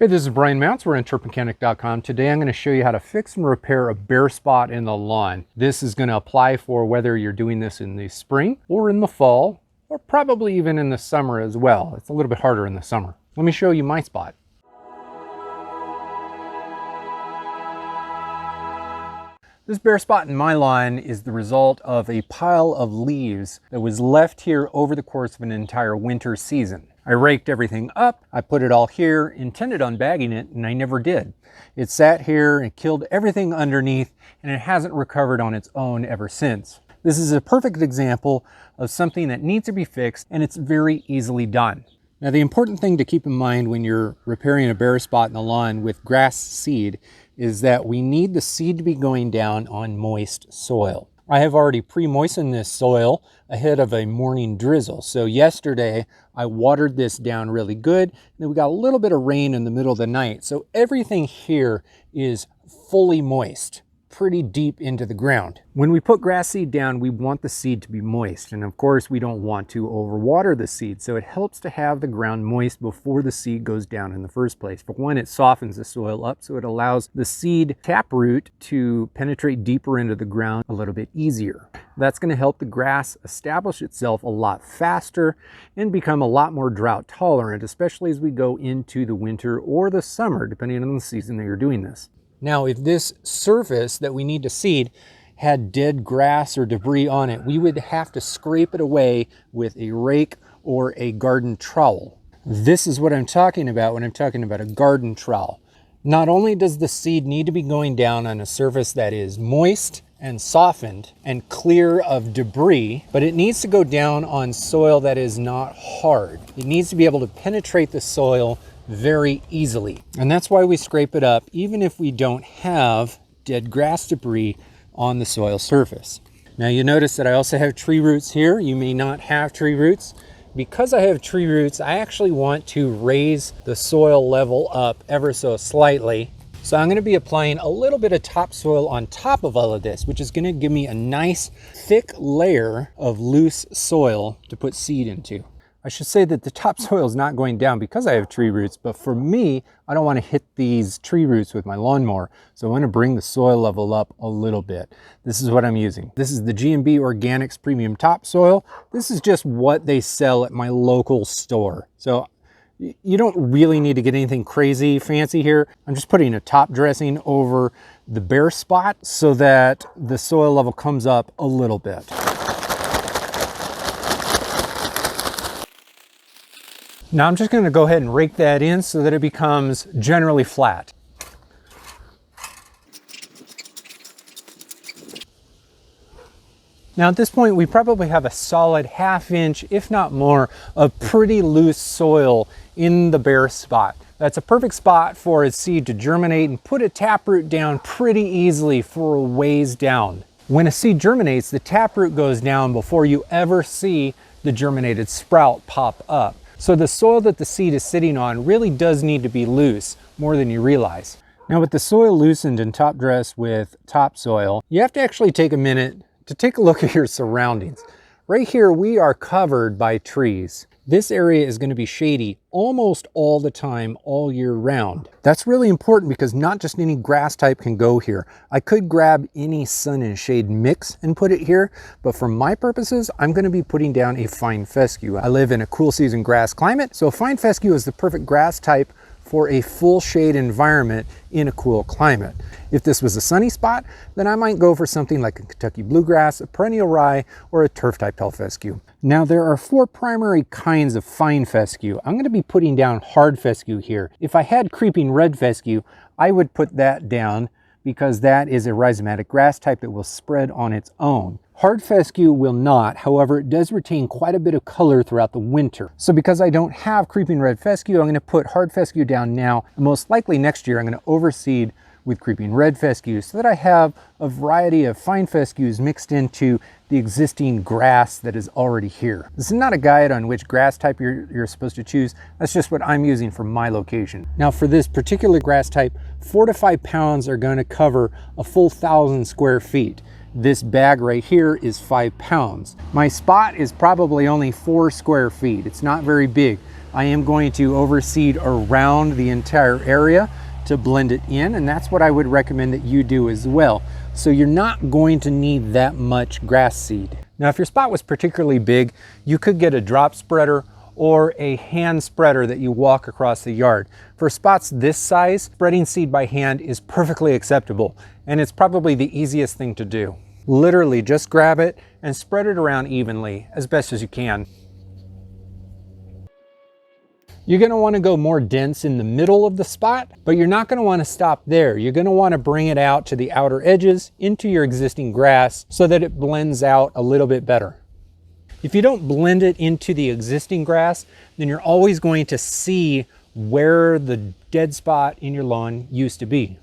Hey, this is Brian Mounts. We're on turfmechanic.com. Today I'm going to show you how to fix and repair a bare spot in the lawn. This is going to apply for whether you're doing this in the spring or in the fall, or probably even in the summer as well. It's a little bit harder in the summer. Let me show you my spot. This bare spot in my lawn is the result of a pile of leaves that was left here over the course of an entire winter season. I raked everything up, I put it all here, intended on bagging it, and I never did. It sat here and killed everything underneath, and it hasn't recovered on its own ever since. This is a perfect example of something that needs to be fixed, and it's very easily done. Now, the important thing to keep in mind when you're repairing a bare spot in the lawn with grass seed is that we need the seed to be going down on moist soil. I have already pre-moistened this soil ahead of a morning drizzle. So yesterday I watered this down really good. And then we got a little bit of rain in the middle of the night. So everything here is fully moist, pretty deep into the ground. When we put grass seed down, we want the seed to be moist. And of course, we don't want to overwater the seed. So it helps to have the ground moist before the seed goes down in the first place. For one, it softens the soil up, so it allows the seed taproot to penetrate deeper into the ground a little bit easier. That's going to help the grass establish itself a lot faster and become a lot more drought tolerant, especially as we go into the winter or the summer, depending on the season that you're doing this. Now, if this surface that we need to seed had dead grass or debris on it, we would have to scrape it away with a rake or a garden trowel. This is what I'm talking about when I'm talking about a garden trowel. Not only does the seed need to be going down on a surface that is moist and softened and clear of debris, but it needs to go down on soil that is not hard. It needs to be able to penetrate the soil very easily. And that's why we scrape it up, even if we don't have dead grass debris on the soil surface. Now you notice that I also have tree roots here. You may not have tree roots. Because I have tree roots, I actually want to raise the soil level up ever so slightly. So I'm going to be applying a little bit of topsoil on top of all of this, which is going to give me a nice thick layer of loose soil to put seed into. I should say that the topsoil is not going down because I have tree roots, but for me, I don't want to hit these tree roots with my lawnmower. So I want to bring the soil level up a little bit. This is what I'm using. This is the G&B Organics Premium Topsoil. This is just what they sell at my local store. So you don't really need to get anything crazy fancy here. I'm just putting a top dressing over the bare spot so that the soil level comes up a little bit. Now I'm just going to go ahead and rake that in so that it becomes generally flat. Now at this point we probably have a solid ½ inch, if not more, of pretty loose soil in the bare spot. That's a perfect spot for a seed to germinate and put a taproot down pretty easily for a ways down. When a seed germinates, the taproot goes down before you ever see the germinated sprout pop up. So the soil that the seed is sitting on really does need to be loose, more than you realize. Now with the soil loosened and top dressed with topsoil, you have to actually take a minute to take a look at your surroundings. Right here we are covered by trees. This area is going to be shady almost all the time, all year round. That's really important because not just any grass type can go here. I could grab any sun and shade mix and put it here, but for my purposes, I'm going to be putting down a fine fescue. I live in a cool season grass climate, so fine fescue is the perfect grass type for a full shade environment in a cool climate. If this was a sunny spot, then I might go for something like a Kentucky bluegrass, a perennial rye, or a turf type fescue. Now there are 4 primary kinds of fine fescue. I'm going to be putting down hard fescue here. If I had creeping red fescue, I would put that down because that is a rhizomatic grass type that will spread on its own. Hard fescue will not, however, it does retain quite a bit of color throughout the winter. So because I don't have creeping red fescue, I'm going to put hard fescue down now, and most likely next year I'm going to overseed with creeping red fescue so that I have a variety of fine fescues mixed into the existing grass that is already here. This is not a guide on which grass type you're supposed to choose. That's just what I'm using for my location. Now for this particular grass type, 4 to 5 pounds are going to cover a full 1,000 square feet. This bag right here is 5 pounds. My spot is probably only 4 square feet. It's not very big. I am going to overseed around the entire area to blend it in, and that's what I would recommend that you do as well. So you're not going to need that much grass seed. Now, if your spot was particularly big, you could get a drop spreader or a hand spreader that you walk across the yard. For spots this size, spreading seed by hand is perfectly acceptable, and it's probably the easiest thing to do. Literally just grab it and spread it around evenly as best as you can. You're going to want to go more dense in the middle of the spot, but you're not going to want to stop there. You're going to want to bring it out to the outer edges into your existing grass so that it blends out a little bit better. If you don't blend it into the existing grass, then you're always going to see where the dead spot in your lawn used to be.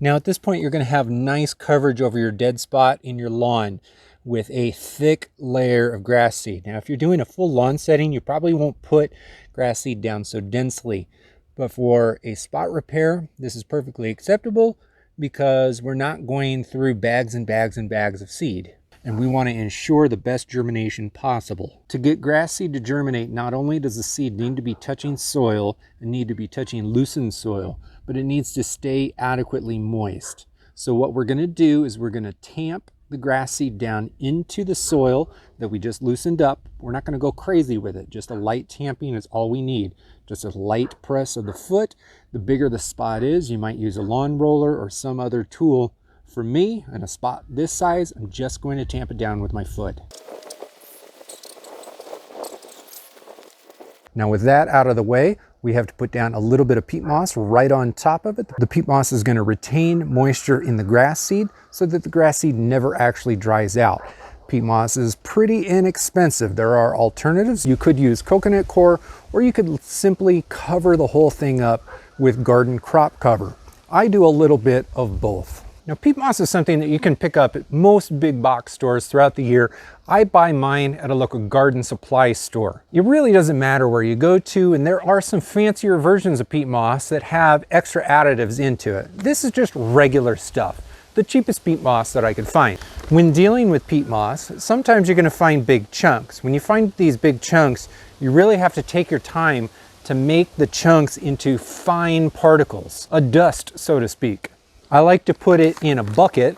Now at this point, you're going to have nice coverage over your dead spot in your lawn with a thick layer of grass seed. Now, if you're doing a full lawn setting, you probably won't put grass seed down so densely. But for a spot repair, this is perfectly acceptable because we're not going through bags and bags and bags of seed. And we want to ensure the best germination possible. To get grass seed to germinate, not only does the seed need to be touching soil and need to be touching loosened soil, but it needs to stay adequately moist. So what we're going to do is we're going to tamp the grass seed down into the soil that we just loosened up. We're not going to go crazy with it. Just a light tamping is all we need. Just a light press of the foot. The bigger the spot is, you might use a lawn roller or some other tool. For me, in a spot this size, I'm just going to tamp it down with my foot. Now with that out of the way, we have to put down a little bit of peat moss right on top of it. The peat moss is going to retain moisture in the grass seed so that the grass seed never actually dries out. Peat moss is pretty inexpensive. There are alternatives. You could use coconut coir, or you could simply cover the whole thing up with garden crop cover. I do a little bit of both. Now, peat moss is something that you can pick up at most big box stores throughout the year. I buy mine at a local garden supply store. It really doesn't matter where you go to, and there are some fancier versions of peat moss that have extra additives into it. This is just regular stuff, the cheapest peat moss that I could find. When dealing with peat moss, sometimes you're going to find big chunks. When you find these big chunks, you really have to take your time to make the chunks into fine particles, a dust, so to speak. I like to put it in a bucket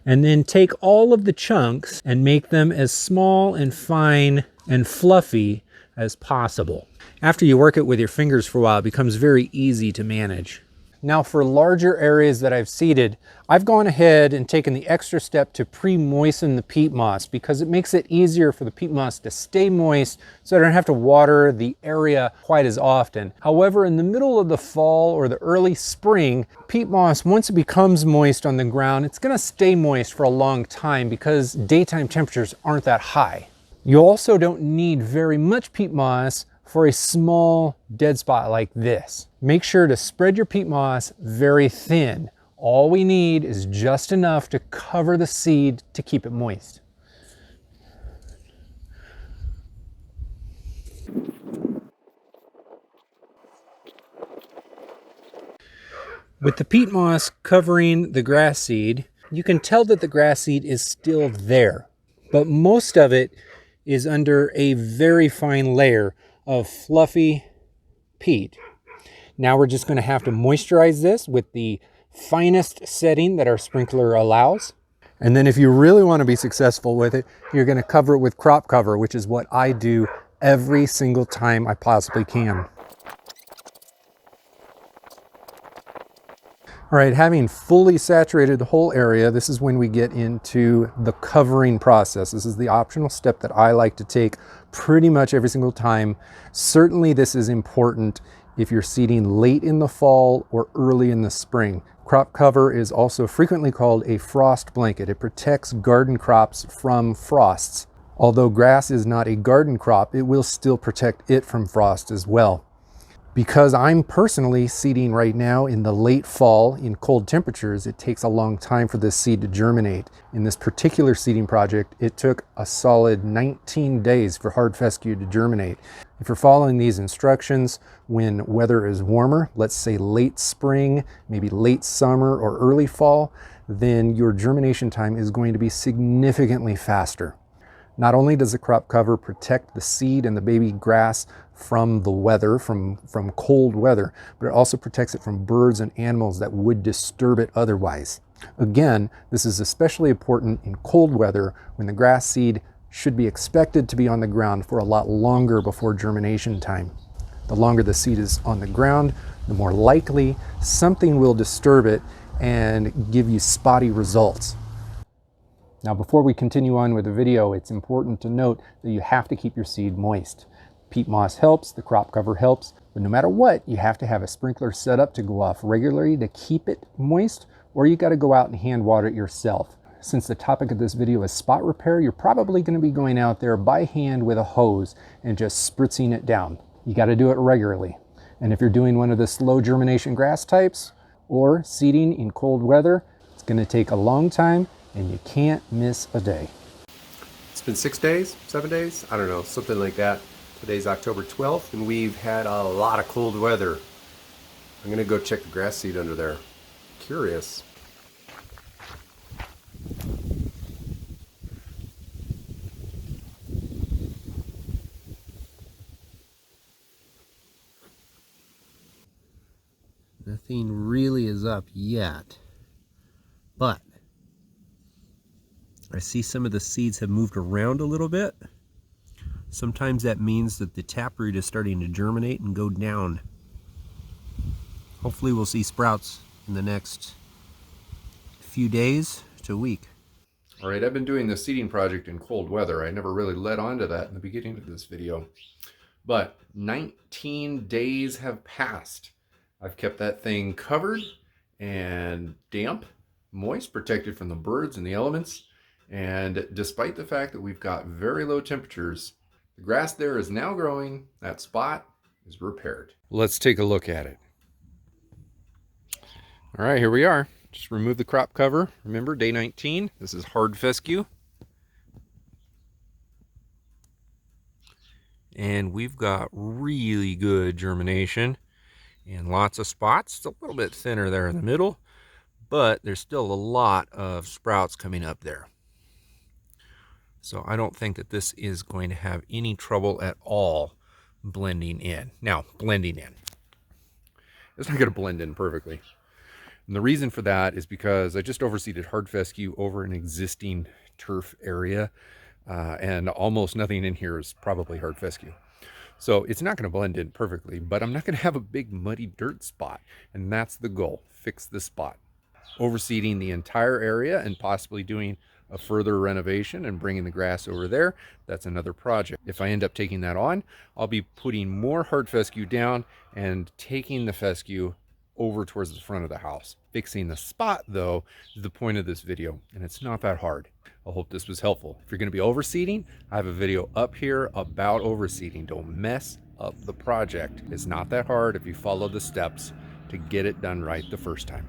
and then take all of the chunks and make them as small and fine and fluffy as possible. After you work it with your fingers for a while, it becomes very easy to manage. Now for larger areas that I've seeded, I've gone ahead and taken the extra step to pre-moisten the peat moss because it makes it easier for the peat moss to stay moist so I don't have to water the area quite as often. However, in the middle of the fall or the early spring, peat moss, once it becomes moist on the ground, it's going to stay moist for a long time because daytime temperatures aren't that high. You also don't need very much peat moss for a small dead spot like this. Make sure to spread your peat moss very thin. All we need is just enough to cover the seed to keep it moist. With the peat moss covering the grass seed, you can tell that the grass seed is still there, but most of it is under a very fine layer of fluffy peat. Now we're just going to have to moisturize this with the finest setting that our sprinkler allows. And then if you really want to be successful with it, you're going to cover it with crop cover, which is what I do every single time I possibly can. All right, having fully saturated the whole area, this is when we get into the covering process. This is the optional step that I like to take pretty much every single time. Certainly this is important if you're seeding late in the fall or early in the spring. Crop cover is also frequently called a frost blanket. It protects garden crops from frosts. Although grass is not a garden crop, it will still protect it from frost as well. Because I'm personally seeding right now in the late fall in cold temperatures, it takes a long time for this seed to germinate. In this particular seeding project, it took a solid 19 days for hard fescue to germinate. If you're following these instructions when weather is warmer, let's say late spring, maybe late summer or early fall, then your germination time is going to be significantly faster. Not only does the crop cover protect the seed and the baby grass from the weather, from cold weather, but it also protects it from birds and animals that would disturb it otherwise. Again, this is especially important in cold weather when the grass seed should be expected to be on the ground for a lot longer before germination time. The longer the seed is on the ground, the more likely something will disturb it and give you spotty results. Now, before we continue on with the video, it's important to note that you have to keep your seed moist. Peat moss helps, the crop cover helps, but no matter what, you have to have a sprinkler set up to go off regularly to keep it moist, or you got to go out and hand water it yourself. Since the topic of this video is spot repair, you're probably going to be going out there by hand with a hose and just spritzing it down. You got to do it regularly. And if you're doing one of the slow germination grass types or seeding in cold weather, it's going to take a long time and you can't miss a day. It's been 6 days, 7 days, I don't know, something like that. Today's October 12th and we've had a lot of cold weather. I'm going to go check the grass seed under there. Curious. Nothing really is up yet, but I see some of the seeds have moved around a little bit. Sometimes that means that the taproot is starting to germinate and go down. Hopefully we'll see sprouts in the next few days to a week. All right, I've been doing the seeding project in cold weather. I never really led on to that in the beginning of this video, but 19 days have passed. I've kept that thing covered and damp, moist, protected from the birds and the elements. And despite the fact that we've got very low temperatures, the grass there is now growing. That spot is repaired. Let's take a look at it. All right, here we are. Just remove the crop cover. Remember, day 19. This is hard fescue. And we've got really good germination and lots of spots. It's a little bit thinner there in the middle, but there's still a lot of sprouts coming up there. So I don't think that this is going to have any trouble at all blending in. Now, blending in. It's not going to blend in perfectly. And the reason for that is because I just overseeded hard fescue over an existing turf area, and almost nothing in here is probably hard fescue. So it's not going to blend in perfectly, but I'm not going to have a big muddy dirt spot. And that's the goal, fix the spot. Overseeding the entire area and possibly doing a further renovation and bringing the grass over there, that's another project. If I end up taking that on, I'll be putting more hard fescue down and taking the fescue over towards the front of the house. Fixing the spot, though, is the point of this video, and it's not that hard. I hope this was helpful. If you're going to be overseeding, I have a video up here about overseeding. Don't mess up the project. It's not that hard if you follow the steps to get it done right the first time.